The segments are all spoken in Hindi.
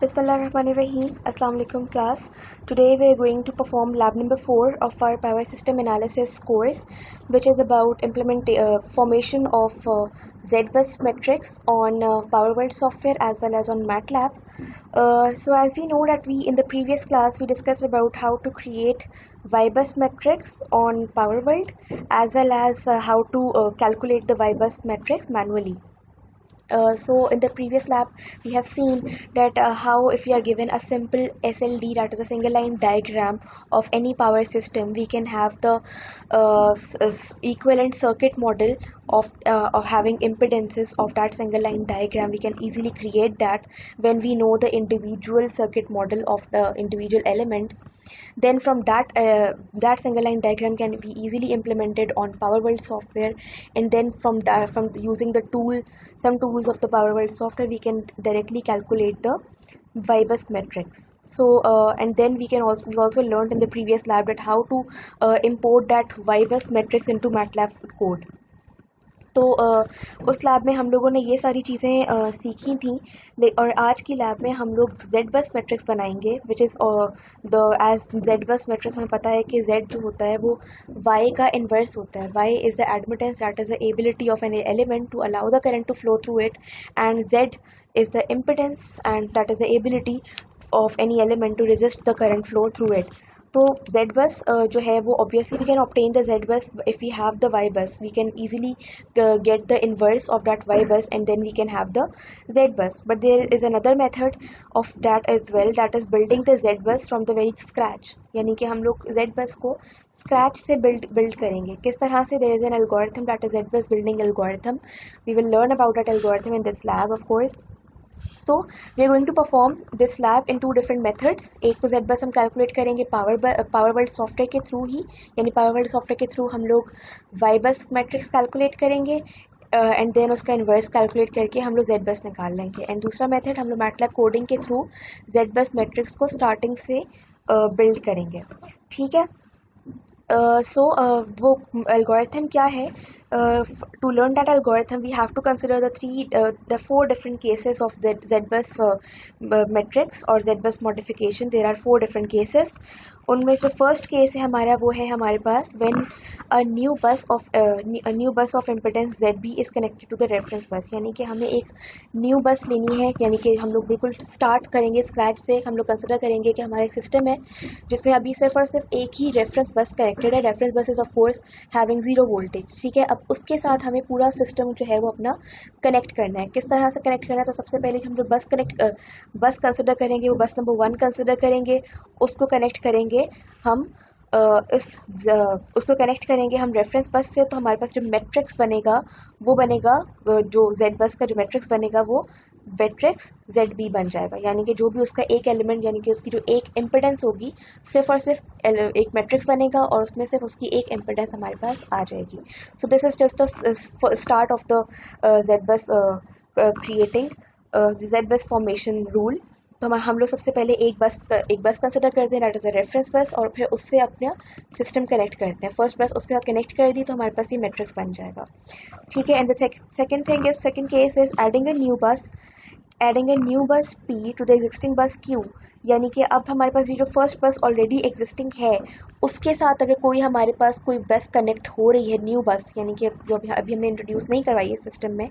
Bismillahirrahmanirrahim. Assalamu alaikum class. Today we are going to perform lab number 4 of our power system analysis course, which is about formation of ZBus matrix on PowerWorld software as well as on MATLAB. So as we know that in the previous class we discussed about how to create YBus matrix on PowerWorld as well as how to calculate the YBus matrix manually. So in the previous lab we have seen that how if we are given a simple SLD, that is a single line diagram of any power system, we can have the equivalent circuit model of having impedances of that single line diagram. We can easily create that when we know the individual circuit model of the individual element. Then from that single line diagram can be easily implemented on PowerWorld software, and then from using some tools of the PowerWorld software, we can directly calculate the YBus matrix. So and then we also learned in the previous lab that how to import that YBus matrix into MATLAB code. तो उस लैब में हम लोगों ने ये सारी चीज़ें सीखी थी, और आज की लैब में हम लोग ZBus मैट्रिक्स बनाएंगे, which is as ZBus matrix हमें पता है कि Z जो होता है वो Y का इन्वर्स होता है. Y is the admittance, that is the ability of an element to allow the current to flow through it, and Z is the impedance, and that is the ability of any element to resist the current flow through it. तो ZBus जो है वो obviously we can obtain the ZBus if we have the YBus. We can easily get the inverse of that YBus, and then we can have the ZBus. But there is another method of that as well, that is building the ZBus from the very scratch. यानी कि हम लोग ZBus को scratch से build करेंगे. किस तरह से? There is an algorithm, that is ZBus building algorithm. We will learn about that algorithm in this lab, of course. So we are going to perform this lab in two different methods. एक तो ZBus हम कैलकुलेट करेंगे PowerWorld सॉफ्टवेयर के थ्रू ही, यानी PowerWorld सॉफ्टवेयर के थ्रू हम लोग YBus मैट्रिक्स कैलकुलेट करेंगे, एंड देन उसका इन्वर्स कैलकुलेट करके हम लोग ZBus निकाल लेंगे. एंड दूसरा मेथड हम लोग MATLAB कोडिंग के थ्रू ZBus मैट्रिक्स को स्टार्टिंग से बिल्ड करेंगे. ठीक है. वो algorithm क्या है? To learn that algorithm, we have to consider the four different cases of the ZBus matrix or ZBus modification. There are four different cases. उनमें जो फर्स्ट केस है हमारा वो है हमारे पास when a new bus of impedance ZB is connected to the reference bus. यानी कि हमें एक न्यू बस लेनी है, यानी कि हम लोग बिल्कुल स्टार्ट करेंगे स्क्रैच से. हम लोग कंसिडर करेंगे कि हमारा सिस्टम है जिसमें अभी सिर्फ और सिर्फ एक ही रेफरेंस बस कनेक्टेड है. रेफरेंस बस is of course having 0 voltage. ठीक है. अब उसके साथ हमें पूरा सिस्टम जो है वो अपना कनेक्ट करना है. किस तरह से कनेक्ट करना है? तो सबसे पहले हम लोग बस कंसिडर करेंगे, वो बस नंबर 1 कंसिडर करेंगे, उसको कनेक्ट करेंगे हम उसको कनेक्ट करेंगे हम रेफरेंस बस से. तो हमारे पास जो मैट्रिक्स बनेगा वो बनेगा, जो ZBus का जो मैट्रिक्स बनेगा वो मैट्रिक्स ZB बन जाएगा. यानी कि जो भी उसका एक एलिमेंट, यानी कि उसकी जो एक इम्पिडेंस होगी, सिर्फ और सिर्फ एक मैट्रिक्स बनेगा और उसमें सिर्फ उसकी एक इम्पिडेंस हमारे पास आ जाएगी. So this is just the start of the ZBus creating ZBus formation rule. तो हम लोग सबसे पहले एक बस कंसिडर करते हैं, दैट इज़ अ रेफरेंस बस, और फिर उससे अपना सिस्टम कनेक्ट करते हैं. फर्स्ट बस उसके साथ कनेक्ट कर दी तो हमारे पास ये मैट्रिक्स बन जाएगा. ठीक है. And the second case is adding a new bus P to the existing bus Q. यानी कि अब हमारे पास ये जो फर्स्ट बस ऑलरेडी एग्जिस्टिंग है उसके साथ अगर कोई हमारे पास कोई बस कनेक्ट हो रही है, न्यू बस, यानी कि जो अभी हमने इंट्रोड्यूस नहीं करवाई है सिस्टम में,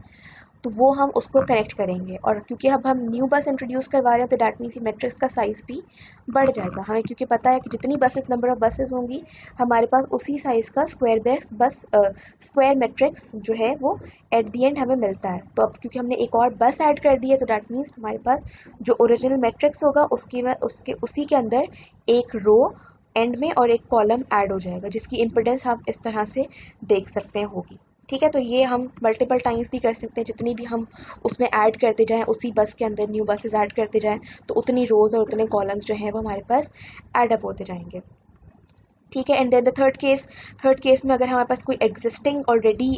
तो वो हम उसको कनेक्ट करेंगे. और क्योंकि अब हम न्यू बस इंट्रोड्यूस करवा रहे हैं तो डैट मीन्स मैट्रिक्स का साइज़ भी बढ़ जाएगा. हमें क्योंकि पता है कि जितनी नंबर ऑफ बसेस होंगी हमारे पास उसी साइज़ का स्क्वायर मैट्रिक्स जो है वो एट दी एंड हमें मिलता है. तो अब क्योंकि हमने एक और बस ऐड कर दी है तो डैट मीन्स हमारे पास जो ओरिजिनल मैट्रिक्स होगा उसी के अंदर एक रो एंड में और एक कॉलम ऐड हो जाएगा, जिसकी इम्पिडेंस आप इस तरह से देख सकते हैं होगी. ठीक है. तो ये हम मल्टीपल टाइम्स भी कर सकते हैं. जितनी भी हम उसमें ऐड करते जाएं, उसी बस के अंदर न्यू बसेस ऐड करते जाएं, तो उतनी रोज़ और उतने कॉलम्स जो हैं वो हमारे पास ऐड अप होते जाएंगे. ठीक है. And then the third case में अगर हमारे पास कोई एग्जिस्टिंग ऑलरेडी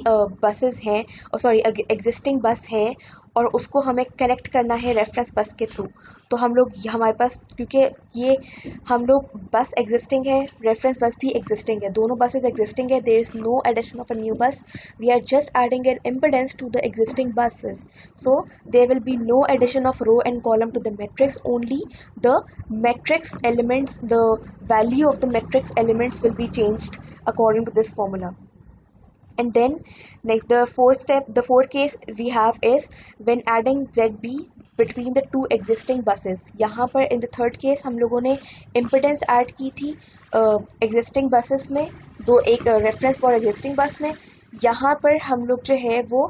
बसेस हैं, एग्जिस्टिंग बस है और उसको हमें कनेक्ट करना है रेफरेंस बस के थ्रू। तो हम लोग हमारे पास, क्योंकि ये हम लोग बस एग्जिस्टिंग है, रेफरेंस बस भी एग्जिस्टिंग है, दोनों बसेज एग्जिस्टिंग है, there is no addition of a new bus, we are just adding an impedance to the existing buses. So there will be no addition of row and column to the matrix, only the matrix elements, the value of the matrix elements will be changed according to this formula. And then next, the fourth case we have is when adding zb between the two existing buses. यहाँ पर in the third case हम लोगों ने impedance add की थी existing buses में, एक reference for existing bus में। यहाँ पर हम लोग जो है वो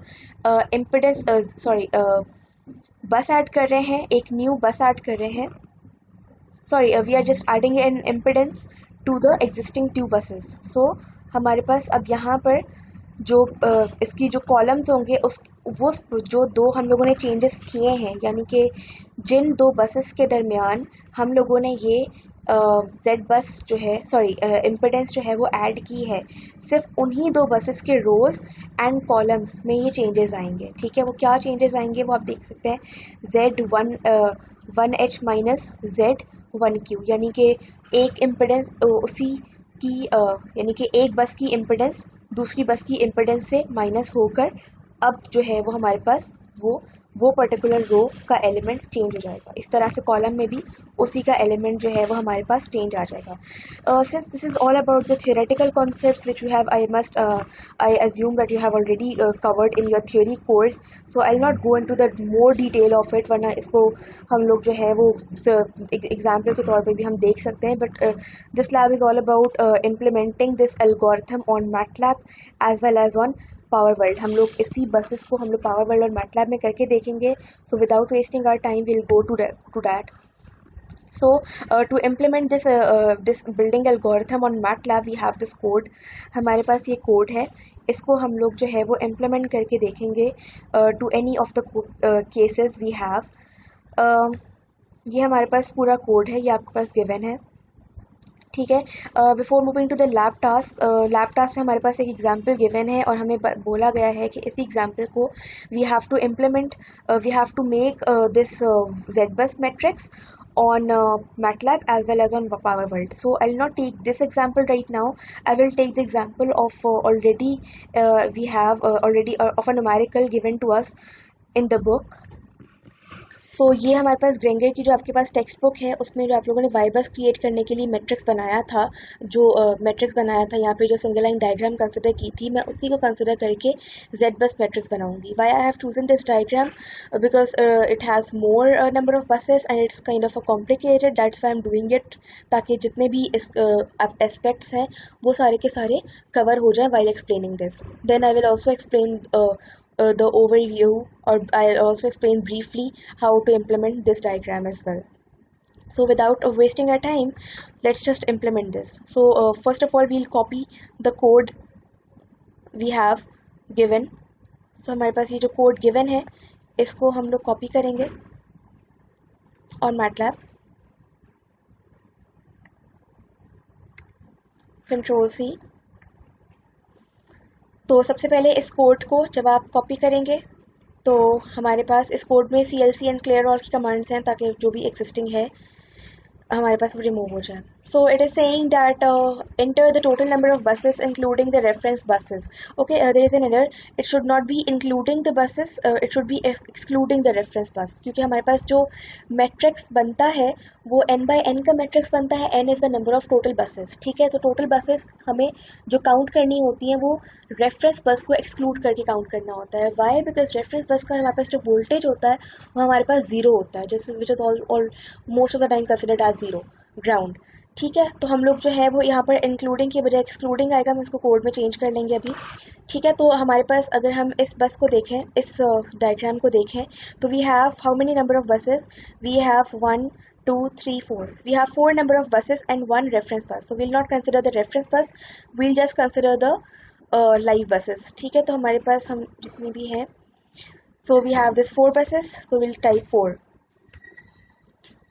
impedance बस ऐड कर रहे हैं, एक न्यू बस ऐड कर रहे हैं, we are just adding an impedance to the existing two buses. So हमारे पास अब यहाँ पर जो इसकी जो कॉलम्स होंगे वो जो दो हम लोगों ने चेंजेस किए हैं, यानी कि जिन दो बसेस के दरमियान हम लोगों ने ये जेड बस जो है इम्पिडेंस जो है वो ऐड की है, सिर्फ उन्हीं दो बसेस के रोज़ एंड कॉलम्स में ये चेंजेस आएंगे। ठीक है, वो क्या चेंजेस आएंगे वो आप देख सकते हैं, Z1H माइनस Z1Q, यानी कि एक इम्पिडेंस उसी की यानी कि एक बस की इम्पिडेंस दूसरी बस की इम्पिडेंस से माइनस होकर अब जो है वो हमारे पास वो पर्टिकुलर रो का एलिमेंट चेंज हो जाएगा। इस तरह से कॉलम में भी उसी का एलिमेंट जो है वो हमारे पास चेंज आ जाएगा। Since this is all about the theoretical concepts which you have I assume that you have already covered in your theory course, so I will not go into the more detail of it, वरना इसको हम लोग जो है वो एग्जाम्पल के तौर पर भी हम देख सकते हैं। But this lab is all about implementing this algorithm on MATLAB as well as on PowerWorld. हम लोग इसी बसेस को हम लोग पावर वर्ल्ड और मैटलैब में करके देखेंगे। So without wasting our time we will go to that. So to implement this building algorithm on MATLAB we have this code। हमारे पास ये कोड है, इसको हम लोग जो है वो implement करके देखेंगे to any of the cases we have। ये हमारे पास पूरा कोड है, ये आपके पास गिवन है। ठीक है, before moving to the lab task में हमारे पास एक एग्जाम्पल गिवन है और हमें बोला गया है कि इसी एग्जाम्पल को we have to implement, we have to make this Z bus matrix on MATLAB as well as on Power World. So I'll not take this example right now. I will take the example of already we have already of a numerical given to us in the book. सो ये हमारे पास ग्रेंगर की जो आपके पास टेक्स्ट बुक है उसमें जो आप लोगों ने वाई बस क्रिएट करने के लिए मैट्रिक्स बनाया था, यहाँ पे जो सिंगल लाइन डायग्राम कंसिडर की थी, मैं उसी को कंसिडर करके जेड बस मैट्रिक्स बनाऊंगी। Why I have chosen this diagram because it has more number of buses and it's kind of a complicated, that's why I am doing it, ताकि जितने भी एस्पेक्ट्स हैं वो सारे के सारे कवर हो जाएं while explaining this. Then I will also explain the overview, or I'll also explain briefly how to implement this diagram as well. So without wasting our time, let's just implement this. So first of all we'll copy the code we have given. So हमारे पास ये जो code given है इसको हम लोग copy करेंगे on MATLAB, Ctrl+C। तो सबसे पहले इस कोड को जब आप कॉपी करेंगे तो हमारे पास इस कोड में CLC एंड क्लियर ऑल की कमांड्स हैं ताकि जो भी एक्सिस्टिंग है हमारे पास वो रिमूव हो जाए। So it is saying that enter the total number of buses including the reference buses. Okay, there is an error, it should not be including the buses, it should be excluding the reference bus, क्योंकि हमारे पास जो मैट्रिक्स बनता है वो n/n का मैट्रिक्स बनता है, n is the number of total buses. ठीक है, तो टोटल बसेस हमें जो काउंट करनी होती हैं वो रेफरेंस बस को एक्सक्लूड करके काउंट करना होता है। वाई? बिकॉज रेफरेंस बस का हमारे पास जो वोल्टेज होता है वो हमारे पास जीरो होता है, जैसे which is all most of the time considered as zero ground. ठीक है, तो हम लोग जो है वो यहाँ पर इंक्लूडिंग की बजाय एक्सक्लूडिंग आएगा, हम इसको कोड में चेंज कर लेंगे अभी। ठीक है, तो हमारे पास अगर हम इस बस को देखें, इस डायग्राम को देखें, तो we have how many number of buses, we have 1 2 3 4, we have 4 number of buses and 1 reference bus, so we'll not consider the reference bus, we'll just consider the live buses. ठीक है, तो हमारे पास हम जितने भी हैं, so we have this 4 buses, so we'll type 4।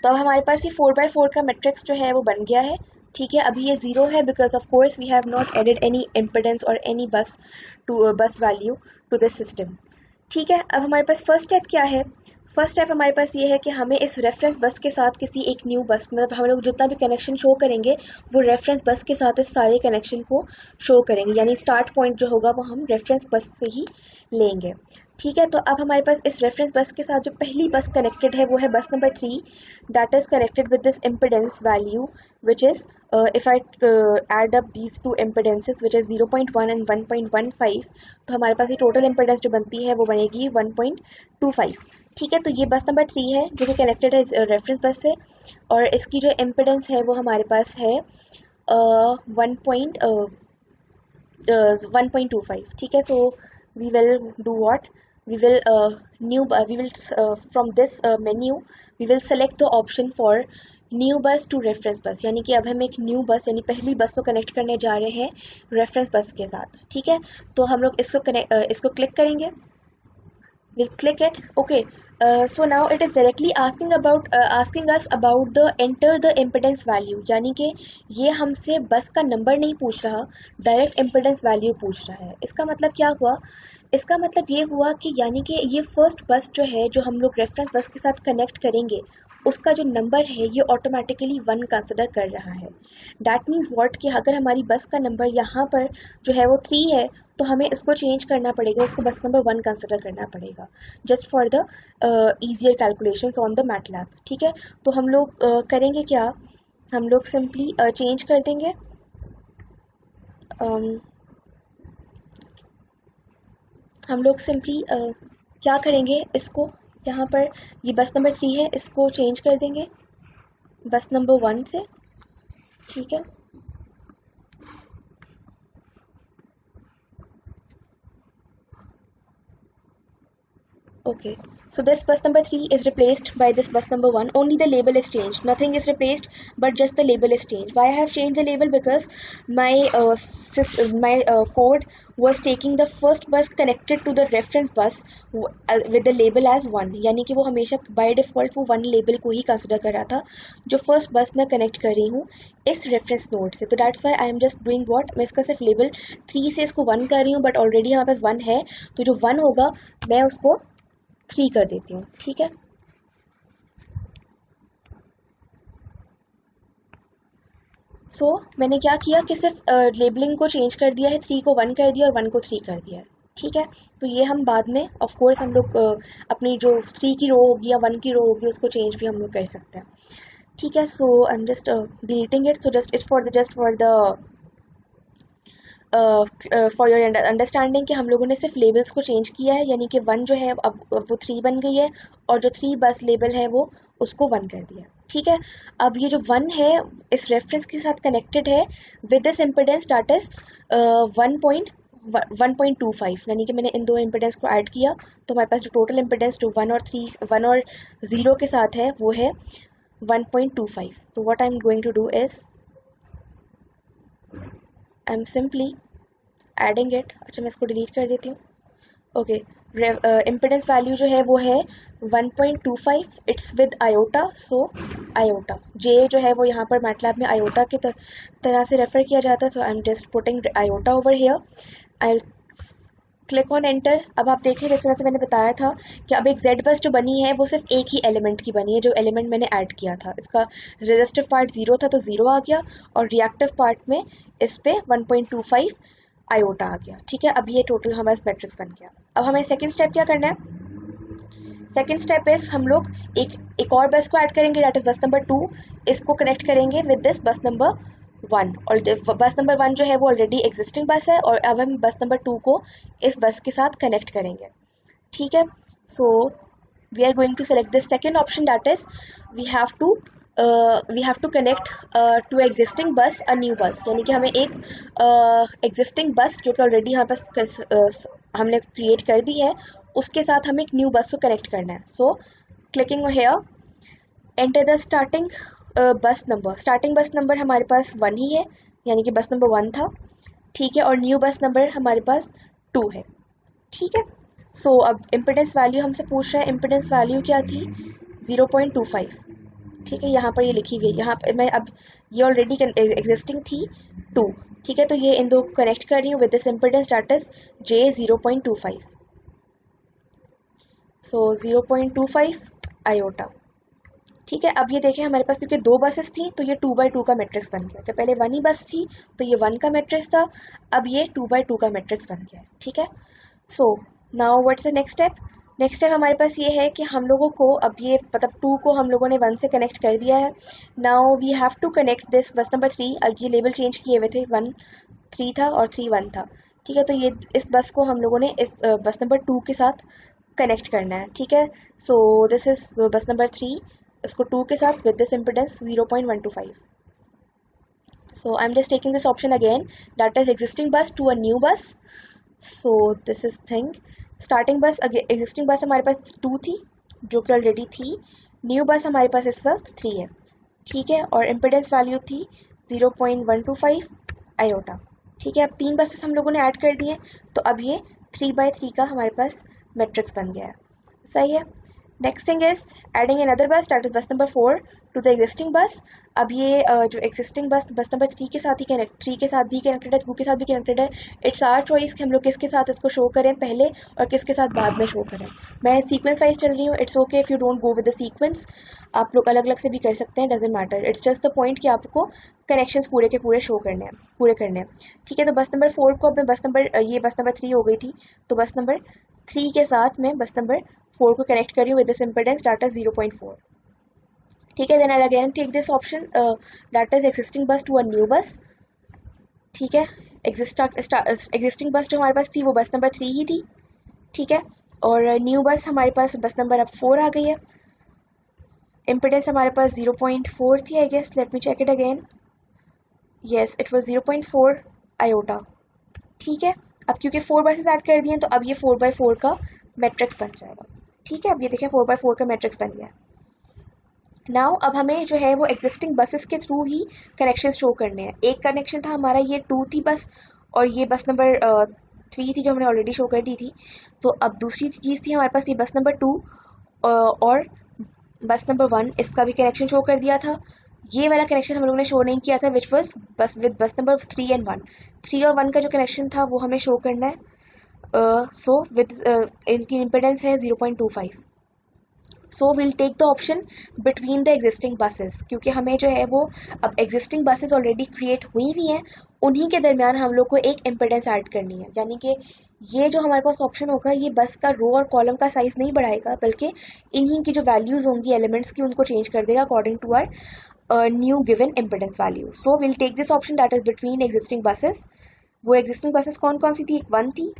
तो अब हमारे पास ये 4x4 का मैट्रिक्स जो है वो बन गया है। ठीक है, अभी ये 0 है because of course we have not added any impedance और any bus value to this system. ठीक है, अब हमारे पास फर्स्ट स्टेप क्या है? फर्स्ट स्टेप हमारे पास ये है कि हमें इस रेफरेंस बस के साथ किसी एक न्यू बस, मतलब हम लोग जितना भी कनेक्शन शो करेंगे वो रेफरेंस बस के साथ इस सारे कनेक्शन को शो करेंगे, यानी स्टार्ट पॉइंट जो होगा वो हम रेफरेंस बस से ही लेंगे। ठीक है, तो अब हमारे पास इस रेफरेंस बस के साथ जो पहली बस कनेक्टेड है वो है बस number 3, that is connected with this impedance value which is if I add up these two impedances which is 0.1 and 1.15, तो हमारे पास ये टोटल इम्पिडेंस जो बनती है वो बनेगी 1.25। ठीक है, तो ये बस नंबर 3 है जो कि कनेक्टेड है रेफरेंस बस से, और इसकी जो इम्पिडेंस है वो हमारे पास है 1.25। ठीक है, so we will do what, we will we will from this menu we will select the option for new bus to reference bus, यानी कि अब हम एक न्यू बस यानी पहली बस को कनेक्ट करने जा रहे हैं रेफरेंस बस के साथ। ठीक है, तो हम लोग इसको क्लिक करेंगे, we'll click it. Okay, so now it is directly asking us about the enter the impedance value, यानी कि ये हमसे बस का नंबर नहीं पूछ रहा, डायरेक्ट इम्पिडेंस वैल्यू पूछ रहा है। इसका मतलब क्या हुआ? इसका मतलब ये हुआ कि यानी कि ये फर्स्ट बस जो है जो हम लोग रेफरेंस बस के साथ कनेक्ट करेंगे उसका जो नंबर है ये ऑटोमेटिकली 1 कंसिडर कर रहा है। डैट मीन्स व्हाट कि अगर हमारी बस का नंबर यहाँ पर जो है वो 3 है तो हमें इसको चेंज करना पड़ेगा, इसको बस नंबर 1 कंसिडर करना पड़ेगा just for the easier calculations on the MATLAB. ठीक है, तो हम लोग करेंगे क्या, हम लोग सिंपली चेंज कर देंगे, हम लोग सिंपली क्या करेंगे, इसको यहाँ पर ये बस नंबर 3 है इसको चेंज कर देंगे बस नंबर 1 से। ठीक है, okay, so this bus number 3 is replaced by this bus number 1, only the label is changed, nothing is replaced but just the label is changed. Why I have changed the label? Because my code was taking the first bus connected to the reference bus with the label as 1, यानी कि वो हमेशा by default वो 1 label को ही consider कर रहा था जो first bus मैं connect कर रही हूँ इस reference node से। तो that's why I am just doing what, मैं इसका सिर्फ label 3 से इसको 1 कर रही हूँ, but already हमारे पास 1 है तो जो 1 होगा मैं उसको 3 कर देती हूँ। ठीक है, सो मैंने क्या किया कि सिर्फ लेबलिंग को चेंज कर दिया है, 3 को 1 कर दिया और 1 को 3 कर दिया है। ठीक है, तो ये हम बाद में ऑफ कोर्स हम लोग अपनी जो 3 की रो होगी या 1 की रो होगी उसको चेंज भी हम लोग कर सकते हैं। ठीक है, so I am just deleting it, so just for the for your understanding कि हम लोगों ने सिर्फ लेबल्स को चेंज किया है, यानी कि 1 जो है अब वो 3 बन गई है और जो 3 बस लेबल है वो उसको 1 कर दिया। ठीक है, अब ये जो 1 है इस रेफरेंस के साथ कनेक्टेड है with this impedance that is 1.25, यानी कि मैंने इन दो इम्पिडेंस को ऐड किया तो हमारे पास जो टोटल इम्पिडेंस जो 1 और 0 के साथ है वो है 1.25। तो what I am going to do is I am simply adding it. अच्छा, मैं इसको डिलीट कर देती हूँ। ओके, इम्पिडेंस वैल्यू जो है वो है 1.25, it's with iota, so iota j जो है वो यहाँ पर मैटलैब में आयोटा की तरह से रेफर किया जाता है, so I am just putting iota over here. I click on enter. अब आप देखें जिस तरह से मैंने बताया था कि अब एक जेड बस जो बनी है वो सिर्फ एक ही एलिमेंट की बनी है, जो एलिमेंट मैंने ऐड किया था। इसका रेजिस्टिव पार्ट 0 था तो 0 आ गया और रिएक्टिव पार्ट में इस पे 1.25 आयोटा आ गया। ठीक है, अब ये टोटल हमारा मैट्रिक्स बन गया। अब हमें सेकंड स्टेप क्या करना है? सेकंड स्टेप इज हम लोग एक और बस को ऐड करेंगे दैट इज बस नंबर 2, इसको कनेक्ट करेंगे विद दिस बस नंबर 1, और बस नंबर 1 जो है वो ऑलरेडी एग्जिस्टिंग बस है और अब हम बस नंबर 2 को इस बस के साथ कनेक्ट करेंगे। ठीक है, so we are going to select this second option that is we have to connect to existing bus a new बस, यानी कि हमें एक एग्जिस्टिंग बस जो कि ऑलरेडी यहाँ पर हमने क्रिएट कर दी है उसके साथ हमें एक न्यू बस को कनेक्ट करना है। So clicking here, enter the starting bus number. Starting bus number हमारे पास 1 ही है, यानी कि बस नंबर 1 था। ठीक है, और न्यू बस नंबर हमारे पास 2 है। ठीक है, सो अब इम्पिडेंस वैल्यू हमसे पूछ रहा है, इम्पिडेंस वैल्यू क्या थी? 0.25। ठीक है, यहाँ पर ये लिखी हुई है, यहाँ पर मैं अब ये ऑलरेडी एग्जिस्टिंग थी 2। ठीक है, तो ये इन दो कनेक्ट कर रही हूँ with this impedance that is J 0.25। So 0.25 iota. ठीक है, अब ये देखें हमारे पास क्योंकि दो बसेस थी तो ये 2/2 का मैट्रिक्स बन गया। जब पहले 1 ही बस थी तो ये 1 का मैट्रिक्स था, अब ये 2/2 का मैट्रिक्स बन गया है। ठीक है, so now what's the next step. Next step हमारे पास ये है कि हम लोगों को अब ये मतलब 2 को हम लोगों ने 1 से कनेक्ट कर दिया है। Now we have to connect this bus number 3। अब ये लेबल चेंज किए हुए थे, 1 3 था और 3 1 था। ठीक है, तो ये इस बस को हम लोगों ने इस बस नंबर 2 के साथ कनेक्ट करना है। ठीक है, सो दिस इज बस नंबर 3, इसको 2 के साथ with this impedance 0.125। so I'm just taking this option again, that is existing bus to a new bus. so this is thing, starting bus existing bus हमारे पास 2 थी जो कि ऑलरेडी थी, न्यू बस हमारे पास इस वक्त 3 है। ठीक है, और इम्पिडेंस वैल्यू थी 0.125 आयोटा। ठीक है, अब 3 बसेस हम लोगों ने ऐड कर दिए, तो अब ये 3/3 का हमारे पास मैट्रिक्स बन गया है। सही है, next thing is adding another बस, दैट इज बस नंबर 4 टू द एग्जिस्टिंग बस। अब ये जो एग्जिस्टिंग बस नंबर 3 के साथ ही कनेक्ट, 3 के साथ भी कनेक्टेड है, 2 के साथ भी कनेक्टेड है। इट्स आवर चॉइस कि हम लोग किसके साथ इसको शो करें पहले और किसके साथ बाद में शो करें। मैं सीक्वेंस वाइज चल रही हूँ, it's okay if you don't go with the sequence, आप लोग अलग अलग से भी कर सकते हैं, doesn't matter, it's just the point कि आपको कनेक्शंस पूरे के पूरे शो करने हैं, पूरे करने हैं। ठीक है, तो बस नंबर 4 को अब मैं ये बस नंबर 3 हो गई थी, तो बस नंबर 3 के साथ मैं बस नंबर 4 को कनेक्ट कर रही हूँ विद दिस इम्पिडेंस डाटा 0.4। ठीक है, then I again take this option, that is existing bus to a new bus. ठीक है, एग्जिस्टिंग बस जो हमारे पास थी वो बस नंबर 3 ही थी। ठीक है, और न्यू बस हमारे पास बस नंबर अब 4 आ गई है। इम्पिडेंस हमारे पास 0.4 थी, I guess, let me check it again, yes it was 0.4 iota. ठीक है, अब क्योंकि 4 बसेस ऐड कर दिए हैं तो अब ये 4/4 का मैट्रिक्स बन जाएगा। ठीक है, अब ये देखें 4/4 का मैट्रिक्स बन गया है। नाउ अब हमें जो है वो एग्जिस्टिंग बसेस के थ्रू ही कनेक्शन शो करने हैं। एक कनेक्शन था हमारा, ये 2 थी बस, और ये बस नंबर 3 थी जो हमने ऑलरेडी शो कर दी थी। तो अब दूसरी चीज़ थी हमारे पास ये बस नंबर 2 और बस नंबर 1, इसका भी कनेक्शन शो कर दिया था। ये वाला कनेक्शन हम लोगों ने शो नहीं किया था, विच वॉज बस विद बस नंबर 3 एंड 1। 3 और 1 का जो कनेक्शन था वो हमें शो करना है। सो विद इनकी इम्पिडेंस है 0.25। So will take the option between the existing buses, क्योंकि हमें जो है वो अब एग्जिस्टिंग बसेस ऑलरेडी क्रिएट हुई हुई हैं, उन्हीं के दरमियान हम लोग को एक इम्पिडेंस ऐड करनी है। यानी कि ये जो हमारे पास ऑप्शन होगा ये बस का रो और कॉलम का साइज नहीं बढ़ाएगा, बल्कि इन्हीं की जो वैल्यूज होंगी एलिमेंट्स की उनको चेंज कर देगा according to our new given impedance value. So will take this option that is between existing buses. वो एग्जिस्टिंग बसेस कौन कौन सी थी, एक 1 थी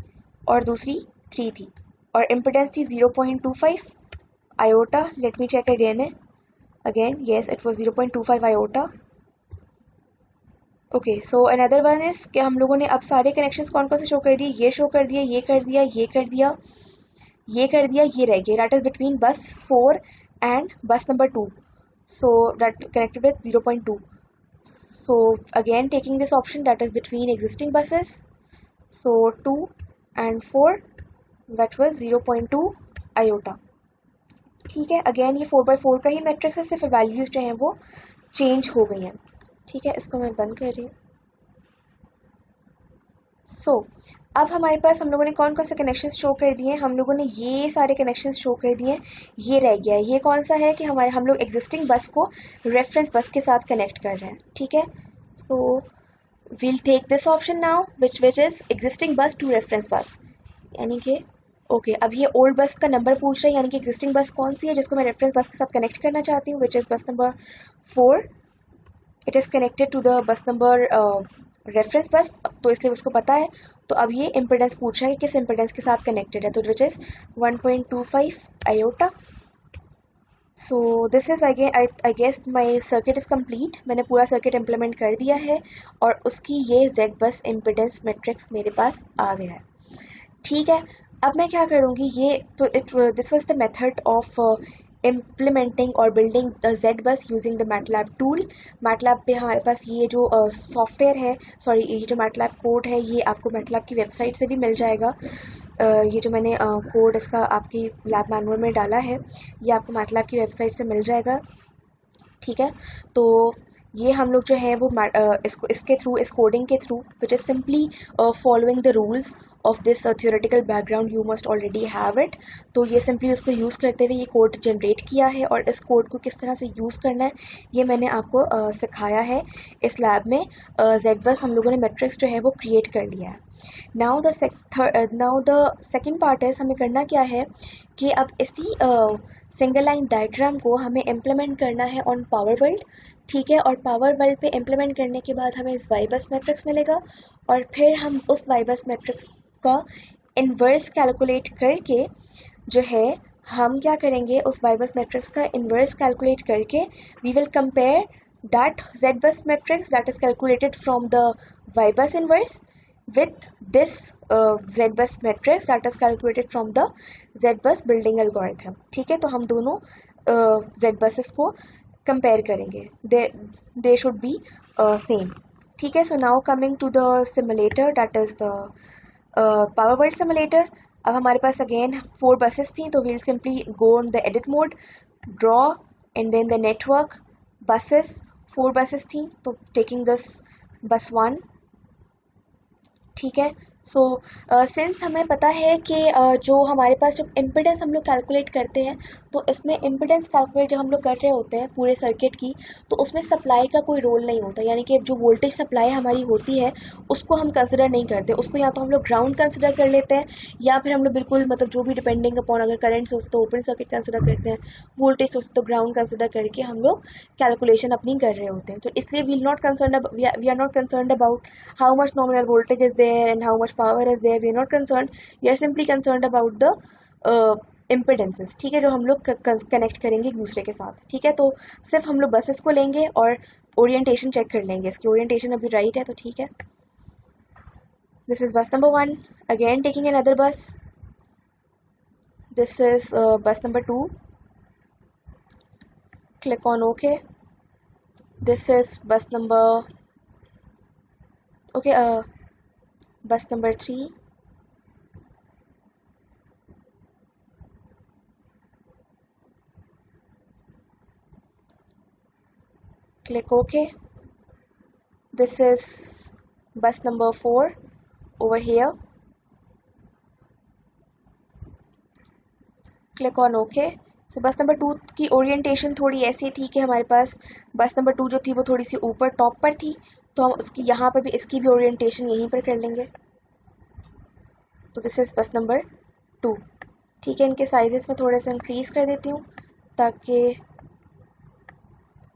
और दूसरी 3 थी, और इम्पिडेंस थी 0.25 iota. Let me check again, yes it was 0.25 iota. Okay, so another one is कि हम लोगों ने अब सारे कनेक्शंस कौन कौन से शो कर दिए, ये शो कर दिया, ये कर दिया, ये कर दिया, ये कर दिया, ये रह गया, दैट इज बिटवीन बस 4 एंड बस number 2, so that connected with 0.2। So again taking this option that is between existing buses, so 2 and 4 that was 0.2 iota. ठीक है, अगेन ये 4/4 का ही मैट्रिक्स है, सिर्फ वैल्यूज जो हैं वो चेंज हो गई हैं। ठीक है, इसको मैं बंद कर रही हूँ। सो अब हमारे पास हम लोगों ने कौन कौन से कनेक्शन शो कर दिए हैं, हम लोगों ने ये सारे कनेक्शन शो कर दिए हैं। ये रह गया है, ये कौन सा है कि हम लोग एग्जिस्टिंग बस को रेफरेंस बस के साथ कनेक्ट कर रहे हैं। ठीक है, so we'll take this option now which is existing bus to reference bus, यानी कि ओके, अब ये ओल्ड बस का नंबर पूछ रहा है, यानी कि एग्जिस्टिंग बस कौन सी है जिसको मैं रेफरेंस बस के साथ कनेक्ट करना चाहती हूँ, which is bus number 4। It is connected to the bus number reference bus, तो इसलिए उसको पता है। तो अब ये इम्पिडेंस पूछ रहा है कि किस इम्पिडेंस के साथ कनेक्टेड है, तो which is 1.25 iota. So this is I guess my circuit is complete, मैंने पूरा सर्किट इम्प्लीमेंट कर दिया है और उसकी ये जेड बस इम्पिडेंस मैट्रिक्स मेरे पास आ गया है। ठीक है, अब मैं क्या करूँगी, ये तो this was the method of implementing और बिल्डिंग द जेड बस using the MATLAB tool. MATLAB पे हमारे पास ये जो सॉफ्टवेयर है, सॉरी ये जो मैटलैब कोड है, ये आपको मैटलैब की वेबसाइट से भी मिल जाएगा। ये जो मैंने कोड इसका आपकी लैब मैनुअल में डाला है, ये आपको मैटलैब की वेबसाइट से मिल जाएगा। ठीक है, तो ये हम लोग जो है वो इसको इसके थ्रू, इस कोडिंग के through, which is simply following the rules of this theoretical background, you must already have it. तो ये सिंपली उसको यूज़ करते हुए ये कोड जनरेट किया है, और इस कोड को किस तरह से यूज़ करना है ये मैंने आपको सिखाया है इस लैब में। Z-bus हम लोगों ने मैट्रिक्स जो है वो क्रिएट कर लिया है। नाउ द सेकेंड पार्ट है, हमें करना क्या है कि अब इसी सिंगल लाइन डायग्राम को हमें इम्प्लीमेंट करना है ऑन पावर वर्ल्ड। ठीक है, और पावर वर्ल्ड पे इम्प्लीमेंट करने के बाद हमें वाइबस मैट्रिक्स मिलेगा, और फिर हम उस वाइबस मैट्रिक्स का इन्वर्स कैलकुलेट करके जो है हम क्या करेंगे, उस वाइबस मैट्रिक्स का इन्वर्स कैलकुलेट करके we will compare that Z-bus matrix that is calculated from the Y-bus inverse with this Z-bus matrix that is calculated from the Z-bus building algorithm। ठीक है, तो हम दोनों Z-buses को कंपेयर करेंगे, they should be same। ठीक है, so now coming to the simulator that is the PowerWorld simulator. अब हमारे पास अगेन 4 बसेस थी, तो we'll simply go on the edit mode, draw, and then the network buses. 4 buses थी, तो टेकिंग दिस बस 1। ठीक है, सो सिंस हमें पता है कि जो हमारे पास जब इम्पिडेंस हम लोग कैलकुलेट करते हैं, तो इसमें इम्पिडेंस कैलकुलेट जब हम लोग कर रहे होते हैं पूरे सर्किट की, तो उसमें सप्लाई का कोई रोल नहीं होता, यानी कि जो वोल्टेज सप्लाई हमारी होती है उसको हम कंसिडर नहीं करते, उसको या तो हम लोग ग्राउंड कंसिडर कर लेते हैं, या फिर हम लोग बिल्कुल मतलब जो भी डिपेंडिंग अपॉन, अगर करंट सोर्स तो ओपन सर्किट कंसिडर करते हैं, वोल्टेज सोर्स तो ग्राउंड कंसिडर करके हम लोग कैलकुलेशन अपनी कर रहे होते हैं। तो इसलिए we are not concern about how much nominal voltage is there and how much power is there, we are not concerned, we are simply concerned about the impedances। ठीक है, जो हम लोग कनेक्ट करेंगे एक दूसरे के साथ। ठीक है, तो सिर्फ हम लोग बसेस को लेंगे और ओरिएंटेशन चेक कर लेंगे, इसकी ओरिएंटेशन अभी राइट है तो ठीक है। दिस इज बस नंबर 1, अगेन टेकिंग अनदर बस, दिस इज बस number 2, click on OK, this is bus number okay bus number 3, click OK, this is bus number 4 over here, click on OK। सो बस नंबर 2 की ओरिएंटेशन थोड़ी ऐसी थी कि हमारे पास बस नंबर 2 जो थी वो थोड़ी सी ऊपर टॉप पर थी, तो हम उसकी यहाँ पर भी इसकी भी ओरिएंटेशन यहीं पर कर लेंगे। तो दिस इज बस नंबर 2। ठीक है, इनके साइजेस में थोड़ा सा इंक्रीज कर देती हूँ ताकि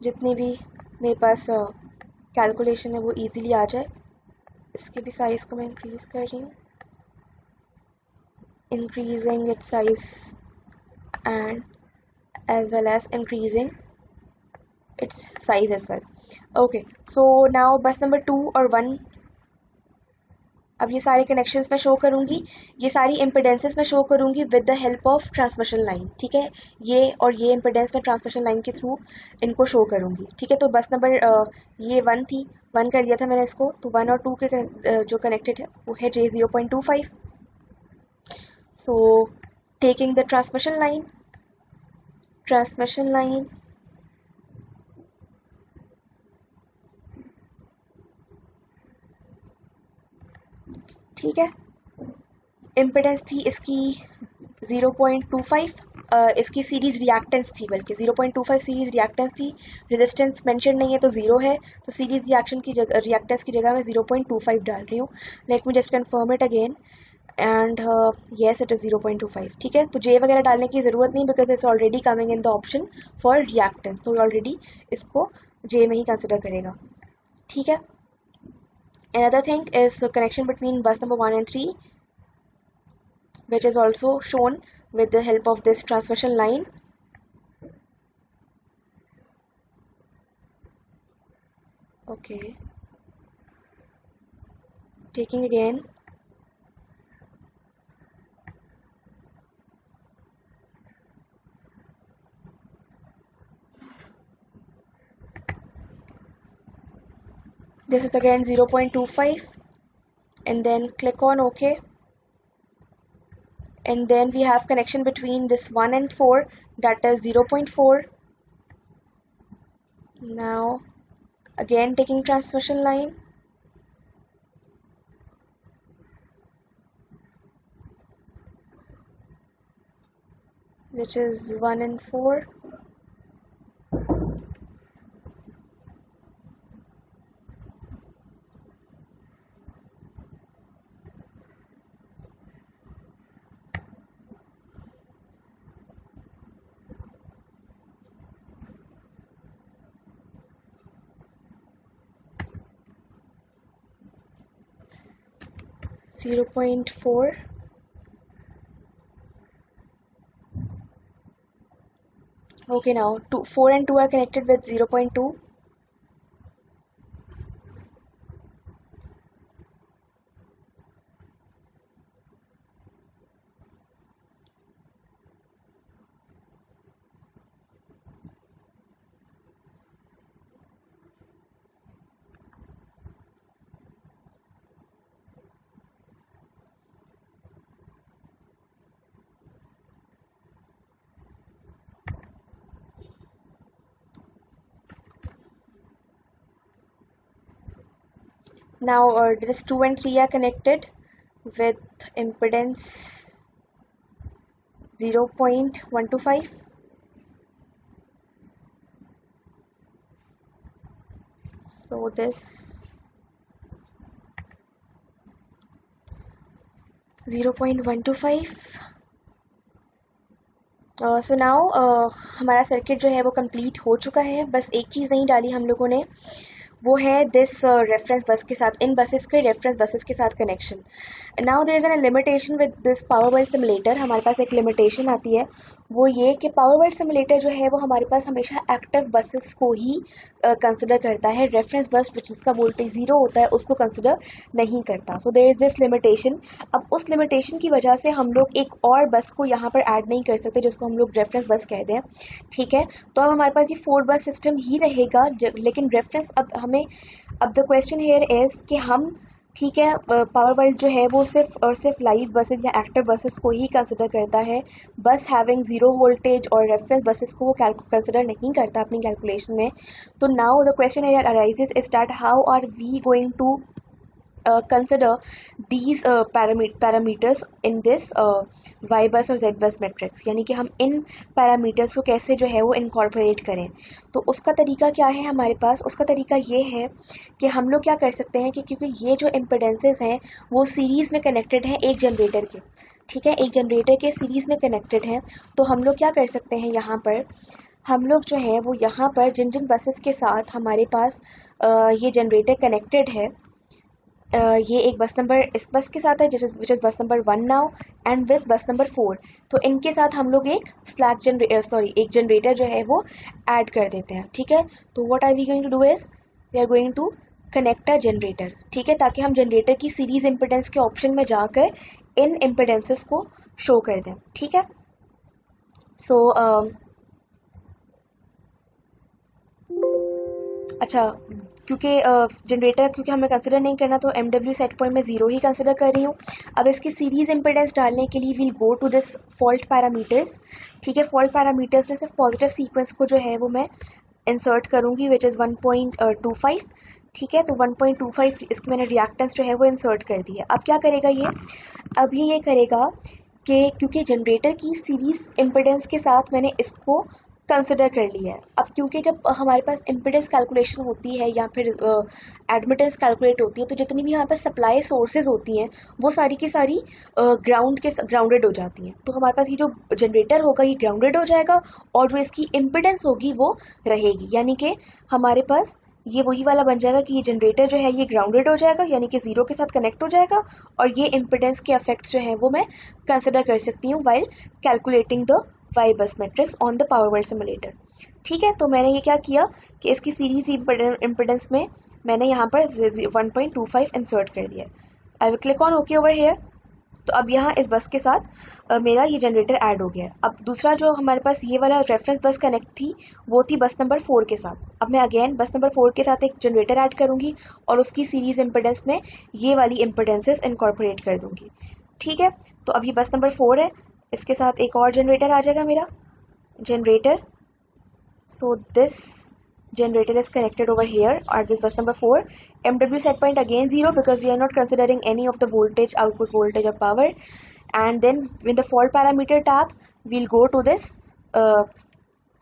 जितनी भी मेरे पास कैलकुलेशन है वो इजीली आ जाए। इसके भी साइज को मैं इंक्रीज कर रही हूँ, increasing its size and as well as increasing its size as well। Okay, so now bus number 2 और 1, अब ये सारे कनेक्शंस में शो करूंगी, ये सारी इम्पिडेंसेस में शो करूंगी with the help of transmission line. ठीक है, ये और ये इम्पिडेंस में ट्रांसमिशन लाइन के थ्रू इनको शो करूंगी। ठीक है, तो बस नंबर ये 1 थी, 1 कर दिया था मैंने इसको, तो 1 और 2 के जो कनेक्टेड है वो है J0.25। So taking the transmission line, ठीक है, इम्पिडेंस थी इसकी 0.25, इसकी सीरीज रिएक्टेंस थी, बल्कि 0.25 सीरीज रिएक्टेंस थी, रेजिस्टेंस मेंशन नहीं है तो 0 है, तो सीरीज रिएक्शन की जगह, रिएक्टेंस की जगह मैं 0.25 डाल रही हूँ। Let me just confirm it again, and yes it is 0.25। ठीक है, तो जे वगैरह डालने की ज़रूरत नहीं, because it's already coming in the option for reactance, तो ऑलरेडी इसको जे में ही कंसिडर करेगा। ठीक है, another thing is the connection between bus number 1 and 3, which is also shown with the help of this transmission line। Okay, taking again, this is again 0.25, and then click on OK, and then we have connection between this 1 and 4, that is 0.4. Now Again taking transmission line, which is 1 and 4. Zero 0.4. Okay, now 4 and 2 are connected with 0.2. Now this 2 and 3 are connected with impedance 0.125. So this 0.125. So now हमारा सर्किट जो है वो कंप्लीट हो चुका है. बस एक चीज़ नहीं डाली हम लोगों ने, वो है दिस रेफरेंस बस के साथ, इन बसेस के रेफरेंस बसेस के साथ connection. Now there is an limitation with this PowerWorld simulator. हमारे पास एक लिमिटेशन आती है, वो ये कि पावर वर्ल्ड सिमुलेटर जो है वो हमारे पास हमेशा एक्टिव बसेस को ही कंसिडर करता है. रेफरेंस बस जिसका वोल्टेज 0 होता है उसको कंसिडर नहीं करता. So there is this limitation. अब उस लिमिटेशन की वजह से हम लोग एक और बस को यहाँ पर ऐड नहीं कर सकते जिसको हम लोग रेफरेंस बस कहते हैं. ठीक है, तो अब हमारे पास ये 4 बस सिस्टम ही रहेगा, लेकिन रेफरेंस अब द क्वेश्चन हेयर इज कि हम, ठीक है, पावर वर्ल्ड जो है वो सिर्फ और सिर्फ लाइव बसेस या एक्टिव बसेस को ही कंसिडर करता है. बस हैविंग 0 वोल्टेज और रेफरेंस बसेस को वो कंसिडर नहीं करता अपनी कैलकुलेशन में. तो now the question here arises is that how are we going to consider these parameters in this y bus और z bus matrix. यानी कि हम इन पैरामीटर्स को कैसे जो है वो इनकॉर्पोरेट करें. तो उसका तरीका क्या है हमारे पास? उसका तरीका ये है कि हम लोग क्या कर सकते हैं कि क्योंकि ये जो इम्पिडेंसेस हैं वो सीरीज़ में कनेक्टेड हैं एक जनरेटर के, ठीक है, एक जनरेटर के सीरीज़ में कनेक्टेड हैं. तो हम लोग क्या कर सकते हैं, यहाँ पर हम लोग जो है वो यहाँ पर जिन जिन बसेस के साथ हमारे पास ये जनरेटर कनेक्टेड है, ये एक बस नंबर इस बस के साथ है विच is bus number 1 now and with बस नंबर 4. तो इनके साथ हम लोग एक एक जनरेटर जो है वो ऐड कर देते हैं. ठीक है, तो what are we going to do is we are going to connect a generator. ठीक है, ताकि हम जनरेटर की सीरीज इम्पिडेंस के ऑप्शन में जाकर इन इम्पिडेंसेस को शो कर दें. ठीक है, सो अच्छा, क्योंकि जनरेटर क्योंकि हमें कंसिडर नहीं करना तो MW सेट पॉइंट में 0 ही कंसिडर कर रही हूँ. अब इसकी सीरीज इम्पिडेंस डालने के लिए we'll go to this fault parameters. ठीक है, फॉल्ट पैरामीटर्स में सिर्फ पॉजिटिव सीक्वेंस को जो है वो मैं इंसर्ट करूँगी विच इज़ 1.25. ठीक है, तो 1.25 इसकी मैंने रिएक्टेंस जो है वो इंसर्ट कर दी है. अब क्या करेगा ये, अब ये करेगा कि क्योंकि जनरेटर की सीरीज इम्पिडेंस के साथ मैंने इसको कंसिडर कर लिया है. अब क्योंकि जब हमारे पास इम्पिडेंस कैलकुलेशन होती है या फिर एडमिटेंस कैलकुलेट होती है, तो जितनी भी हमारे पास सप्लाई सोर्सेज होती हैं वो सारी की सारी ग्राउंडेड हो जाती हैं. तो हमारे पास ये जो जनरेटर होगा ये ग्राउंडेड हो जाएगा और जो इसकी इम्पिडेंस होगी वो रहेगी. यानी कि हमारे पास ये वही वाला बन जाएगा कि ये जनरेटर जो है ये ग्राउंडेड हो जाएगा, यानी कि 0 के साथ कनेक्ट हो जाएगा, और ये इम्पिडेंस के इफेक्ट्स जो है वो मैं कंसिडर कर सकती हूँ while calculating the y bus matrix on the power world simulator. ठीक है, तो मैंने ये क्या किया कि इसकी सीरीज इम्पिडेंस में मैंने यहाँ पर 1.25 इंसर्ट कर दिया. I will click on okay over here. तो अब यहाँ इस बस के साथ मेरा ये जनरेटर ऐड हो गया है. अब दूसरा जो हमारे पास ये वाला रेफरेंस बस कनेक्ट थी वो थी बस नंबर 4 के साथ. अब मैं अगेन बस नंबर 4 के साथ एक जनरेटर ऐड करूँगी और उसकी सीरीज इम्पिडेंस में ये वाली इम्पिडेंसेस इनकॉर्पोरेट कर दूँगी. ठीक है, तो अब ये बस नंबर 4 है, इसके साथ एक और जनरेटर आ जाएगा मेरा generator. So this generator is connected over here at this bus number 4. MW set point again 0 because we are not considering any of the voltage, output voltage or power. And then with the fault parameter tab, we'll go to this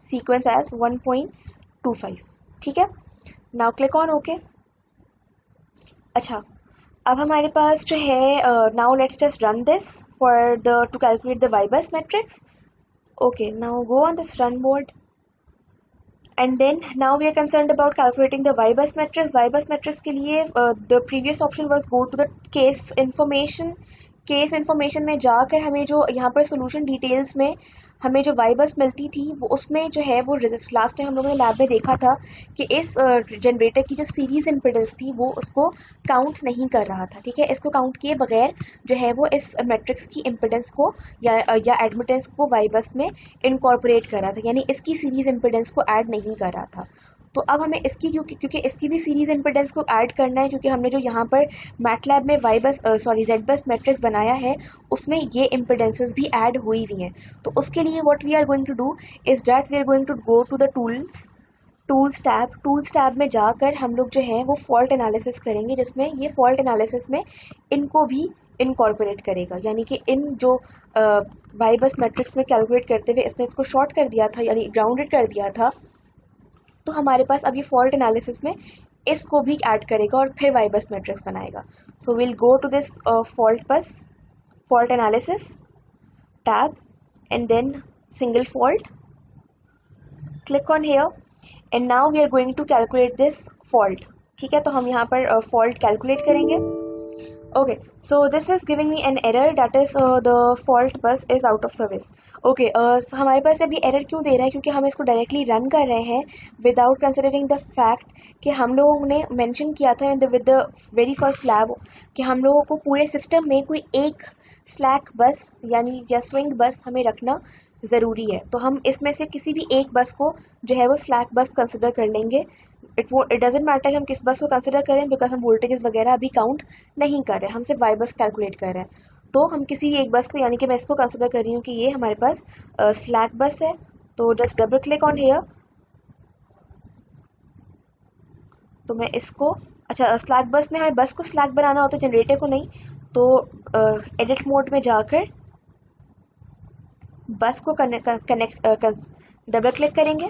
sequence as 1.25. ठीक है, now click on OK. अच्छा, अब हमारे पास जो है now let's just run this for the to calculate the Y-bus matrix. Okay, now go on this run mode. And then now we are concerned about calculating the Y-bus matrix. Y-bus matrix के लिए the previous option was go to the case information. Case information में जाकर हमें जो यहाँ पर सोल्यूशन डिटेल्स में हमें जो वाई-बस मिलती थी वो उसमें जो है वो लास्ट टाइम हम लोगों ने लैब में देखा था कि इस जनरेटर की जो सीरीज इम्पीडेंस थी वो उसको काउंट नहीं कर रहा था। ठीक है, इसको काउंट किए बगैर जो है वो इस मैट्रिक्स की इम्पीडेंस को या एडमिटेंस को वाई-बस में इनकॉर्पोरेट कर रहा था, यानी इसकी सीरीज इम्पीडेंस को ऐड नहीं कर रहा था। तो अब हमें इसकी क्योंकि इसकी भी सीरीज इम्पीडेंस को ऐड करना है, क्योंकि हमने जो यहाँ पर मैटलैब में Z-बस मैट्रिक्स बनाया है उसमें ये इम्पीडेंसेस भी ऐड हुई हुई हैं। तो उसके लिए what we are going to do is that we are going to go to the tools tab में जाकर हम लोग जो है वो फॉल्ट एनालिसिस करेंगे, जिसमें ये फॉल्ट एनालिसिस में इनको भी इनकॉर्पोरेट करेगा, यानी कि इन जो वाई-बस मैट्रिक्स में कैलकुलेट करते हुए इसने इसको शॉर्ट कर दिया था यानी ग्राउंडेड कर दिया था, तो हमारे पास अब ये फॉल्ट एनालिसिस में इसको भी ऐड करेगा और फिर वाई-बस मैट्रिक्स बनाएगा। So will go to this fault analysis tab and then single fault, click on here and now we are going to calculate this fault. ठीक है, तो हम यहाँ पर फॉल्ट कैलकुलेट करेंगे। Okay, so this is giving me an error, that is the fault bus is out of service. Okay, हमारे पास अभी एरर क्यों दे रहा है, क्योंकि हम इसको डायरेक्टली रन कर रहे हैं विदाउट कंसिडरिंग द फैक्ट कि हम लोगों ने मेंशन किया था with the very first lab कि हम लोगों को पूरे सिस्टम में कोई एक स्लैक बस यानी या स्विंग बस हमें रखना ज़रूरी है। तो हम इसमें से किसी भी एक बस को जो है वो स्लैक बस कंसिडर कर लेंगे। इट डजेंट मैटर हम किस बस को कंसिडर करें, बिकॉज हम वोल्टेजेस वगैरह अभी काउंट नहीं कर रहे हैं, हम सिर्फ वाई बस कैलकुलेट कर रहे हैं। तो हम किसी भी एक बस को, यानी कि मैं इसको कंसिडर कर रही हूँ कि ये हमारे पास स्लैक बस है, तो just double click on here. तो मैं इसको, अच्छा स्लैक बस में हमें बस को स्लैक बनाना होता है, जनरेटर को नहीं। तो एडिट मोड में जाकर बस को कनेक्ट डबल क्लिक करेंगे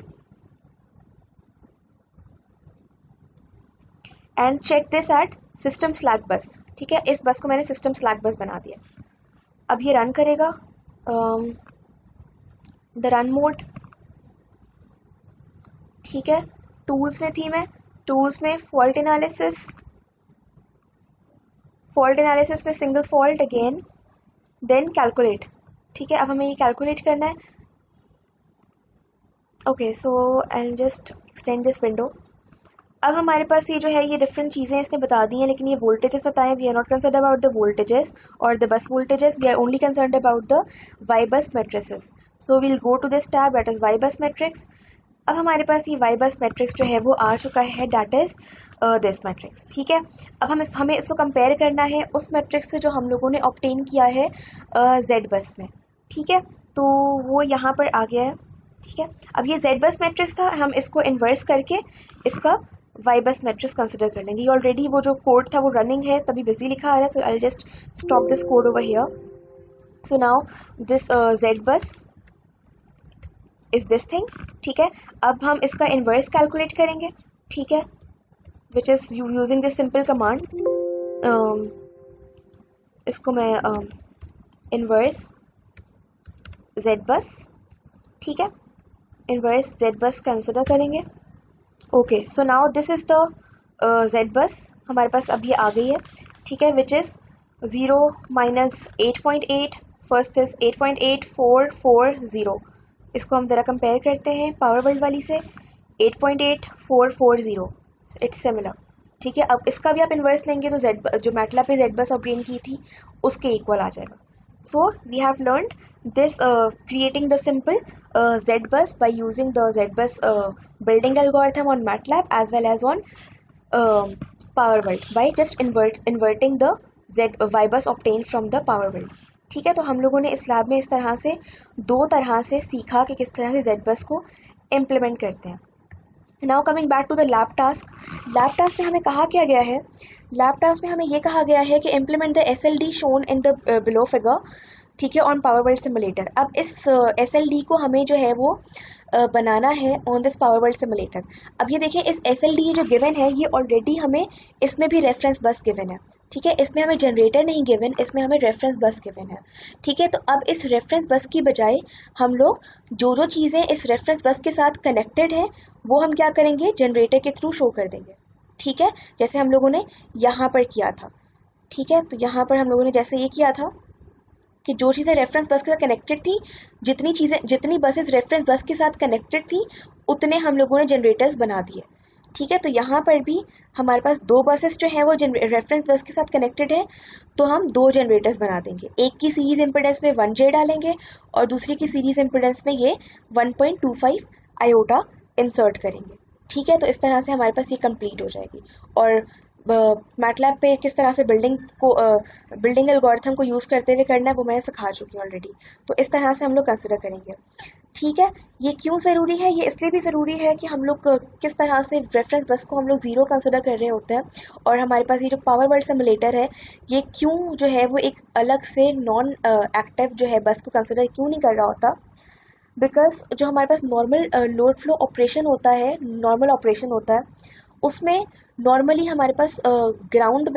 and check this at system slack bus. ठीक है, इस बस को मैंने सिस्टम स्लैक बस बना दिया। अब ये रन करेगा द रन मोड। ठीक है, टूल्स में थी मैं, टूल्स में फॉल्ट एनालिसिस में single fault again, then calculate. ठीक है, अब हमें ये कैलकुलेट करना है। Okay, so I will just extend this window. अब हमारे पास ये जो है ये डिफरेंट चीज़ें इसने बता दी हैं, लेकिन ये वोल्टेजेस बताएं, we are not concern about the voltages और the bus voltages, we are only concern about the Y bus matrices. So we'll go to this tab that is Y bus matrix. अब हमारे पास ये वाई-बस मैट्रिक्स जो है वो आ चुका है, दैट इज दिस मैट्रिक्स। ठीक है, अब हमें इसको कंपेयर करना है उस मैट्रिक्स से जो हम लोगों ने ऑब्टेन किया है Z-बस में। ठीक है, तो वो यहाँ पर आ गया है। ठीक है, अब ये Z-बस मैट्रिक्स था, हम इसको इन्वर्स करके इसका वाई-बस मैट्रिक्स कंसिडर कर लेंगे। ऑलरेडी वो जो कोड था वो रनिंग है, तभी बिजी लिखा आ रहा है, so I will just stop this code over here. So now this Z bus is this thing. ठीक है, अब हम इसका इन्वर्स कैलकुलेट करेंगे। ठीक है, which is using this simple command. इसको मैं इन्वर्स Z-बस, ठीक है, इन्वर्स Z-बस कंसिडर करेंगे। Okay, so now this is the Z bus हमारे पास अब ये आ गई है। ठीक है, which is 0 minus 8.8, first is 8.8440। इसको हम ज़रा कंपेयर करते हैं पावर वर्ल्ड वाली से, 8.8440, इट्स सिमिलर। ठीक है, अब इसका भी आप इन्वर्स लेंगे तो जो मैटलैब पे Z-बस ऑब्टेन की थी उसके इक्वल आ जाएगा। So we have learned this creating the simple Z-bus by using the Z-bus building algorithm on MATLAB as well as on PowerWorld by just inverting the Y-bus obtained from the PowerWorld। ठीक है, तो हम लोगों ने इस लैब में इस तरह से दो तरह से सीखा कि किस तरह से Z-bus को इम्प्लीमेंट करते हैं। Now coming back to the lab task में हमें कहा क्या गया है, लैब टास्क में हमें ये कहा गया है कि implement the SLD shown in the below figure, ठीक है, ऑन पावर वर्ल्ड सिमुलेटर। अब इस SLD को हमें जो है वो बनाना है on this PowerWorld simulator. अब ये देखिए इस SLD जो गिवन है ये ऑलरेडी हमें इसमें भी रेफरेंस बस गिवन है, ठीक है, इसमें हमें जनरेटर नहीं गिवन, इसमें हमें रेफरेंस बस गिवन है, ठीक है। तो अब इस रेफरेंस बस की बजाय हम लोग जो जो चीज़ें इस रेफरेंस बस के साथ कनेक्टेड हैं वो हम क्या करेंगे, जनरेटर के थ्रू शो कर देंगे, ठीक है, जैसे हम लोगों ने यहाँ पर किया था, ठीक है। तो यहाँ पर हम लोगों ने जैसे ये किया था कि जो चीज़ें रेफरेंस बस के साथ कनेक्टेड थी, जितनी बसेस रेफरेंस बस के साथ कनेक्टेड थी उतने हम लोगों ने जनरेटर्स बना दिए, ठीक है। तो यहाँ पर भी हमारे पास दो बसेस जो है वो रेफरेंस बस के साथ कनेक्टेड है, तो हम दो जनरेटर्स बना देंगे, एक की सीरीज इम्पीडेंस में 1J डालेंगे और दूसरी की सीरीज इम्पीडेंस में ये 1.25 आयोटा इंसर्ट करेंगे, ठीक है। तो इस तरह से हमारे पास ये कंप्लीट हो जाएगी। और मैटलैब पे किस तरह से बिल्डिंग एल्गोरिथम को यूज़ करते हुए करना है वो मैं सिखा चुकी हूँ ऑलरेडी। तो इस तरह से हम लोग कंसिडर करेंगे, ठीक है। ये क्यों ज़रूरी है, ये इसलिए भी ज़रूरी है कि हम लोग किस तरह से रेफरेंस बस को हम लोग ज़ीरो कंसिडर कर रहे होते हैं, और हमारे पास ये जो पावर वर्ल्ड सिमुलेटर है ये क्यों जो है वो एक अलग से नॉन एक्टिव जो है बस को कंसिडर क्यों नहीं कर रहा होता। बिकॉज जो हमारे पास नॉर्मल लोड फ्लो ऑपरेशन होता है, नॉर्मल ऑपरेशन होता है, उसमें नॉर्मली हमारे पास ग्राउंड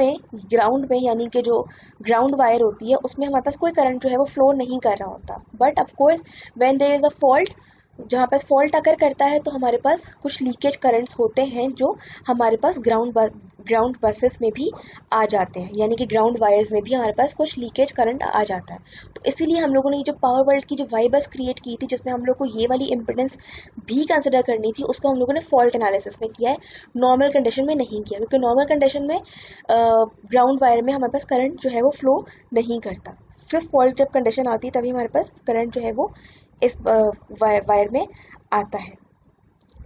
में यानी कि जो ग्राउंड वायर होती है उसमें हमारे पास कोई करंट जो है वो फ्लो नहीं कर रहा होता। But of course when there is a fault, जहाँ पास फॉल्ट अगर करता है तो हमारे पास कुछ लीकेज करंट्स होते हैं जो हमारे पास ग्राउंड बसेस में भी आ जाते हैं, यानी कि ग्राउंड वायर्स में भी हमारे पास कुछ लीकेज करंट आ जाता है। तो इसीलिए हम लोगों ने जो पावर वर्ल्ड की जो वाई बस क्रिएट की थी जिसमें हम लोग को ये वाली इम्पिडेंस भी कंसिडर करनी थी, उसको हम लोगों ने फॉल्ट एनालिसिस में किया है, नॉर्मल कंडीशन में नहीं किया, क्योंकि नॉर्मल कंडीशन में ग्राउंड वायर में हमारे पास करंट जो है वो फ्लो नहीं करता। फिर फॉल्ट जब कंडीशन आती है तभी हमारे पास करंट जो है वो इस वायर में आता है,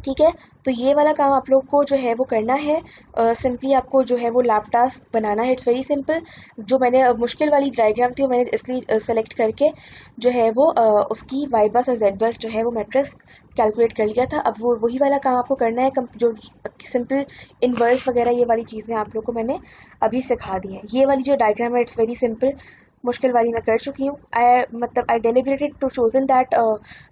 ठीक है। तो ये वाला काम आप लोग को जो है वो करना है, सिंपली आपको जो है वो लैब टास्क बनाना है, इट्स वेरी सिंपल। जो मैंने मुश्किल वाली डायग्राम थी वो मैंने इसलिए सेलेक्ट करके जो है वो उसकी वाई बस और जेड बस जो है वो मैट्रिक्स कैलकुलेट कर लिया था। अब वो वही वाला काम आपको करना है, जो सिंपल इनवर्स वगैरह ये वाली चीज़ें आप लोग को मैंने अभी सिखा दी हैं। ये वाली जो डायग्राम है इट्स वेरी सिंपल, मुश्किल वाली मैं कर चुकी हूँ। I deliberated to chosen that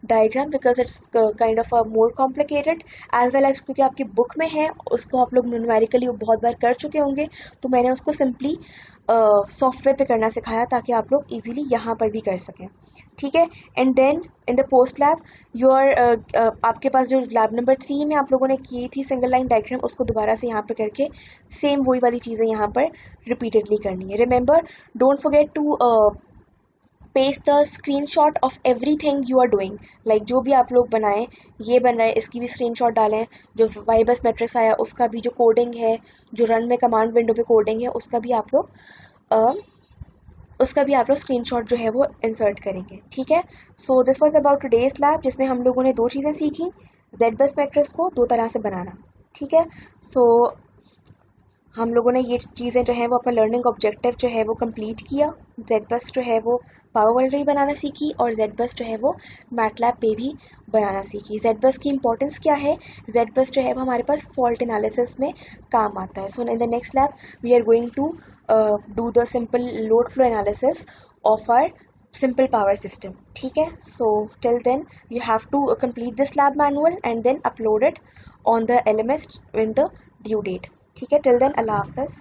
diagram because it's kind of more complicated as well as, क्योंकि आपकी बुक में है उसको आप लोग न्यूमेरिकली बहुत बार कर चुके होंगे, तो मैंने उसको सिंपली सॉफ्टवेयर पे करना सिखाया ताकि आप लोग इजीली यहाँ पर भी कर सकें, ठीक है। And then in the post lab आपके पास जो लैब नंबर 3 में आप लोगों ने की थी सिंगल लाइन डायग्राम, उसको दोबारा से यहाँ पर करके सेम वही वाली चीज़ें यहाँ पर रिपीटेडली करनी है। Remember, don't forget to paste the screenshot of everything you are doing, like जो भी आप लोग बनाएं, ये बन रहा है इसकी भी स्क्रीनशॉट डालें, जो वाई बस मैट्रिक्स आया उसका भी जो कोडिंग है, जो रन में कमांड विंडो पे कोडिंग है उसका भी आप लोग स्क्रीनशॉट जो है वो इंसर्ट करेंगे, ठीक है। So this was about today's lab, जिसमें हम लोगों ने दो चीज़ें सीखी, जेड बस मैट्रिक्स को दो तरह से बनाना, ठीक है। सो हम लोगों ने ये चीज़ें जो है वो अपना लर्निंग ऑब्जेक्टिव जो है वो कंप्लीट किया, जेड बस जो है वो पावर वर्ल्ड भी बनाना सीखी और जेड बस जो है वो मैटलैब पे भी बनाना सीखी। जेड बस की इंपॉर्टेंस क्या है, जेड बस जो है वो हमारे पास फॉल्ट एनालिसिस में काम आता है। So in the next lab we are going to do the simple load flow analysis of our simple power system, ठीक है। So till then you have to complete this lab manual and then upload it on the LMS in the due date, ठीक है। till then अल्लाह हाफ़िज़।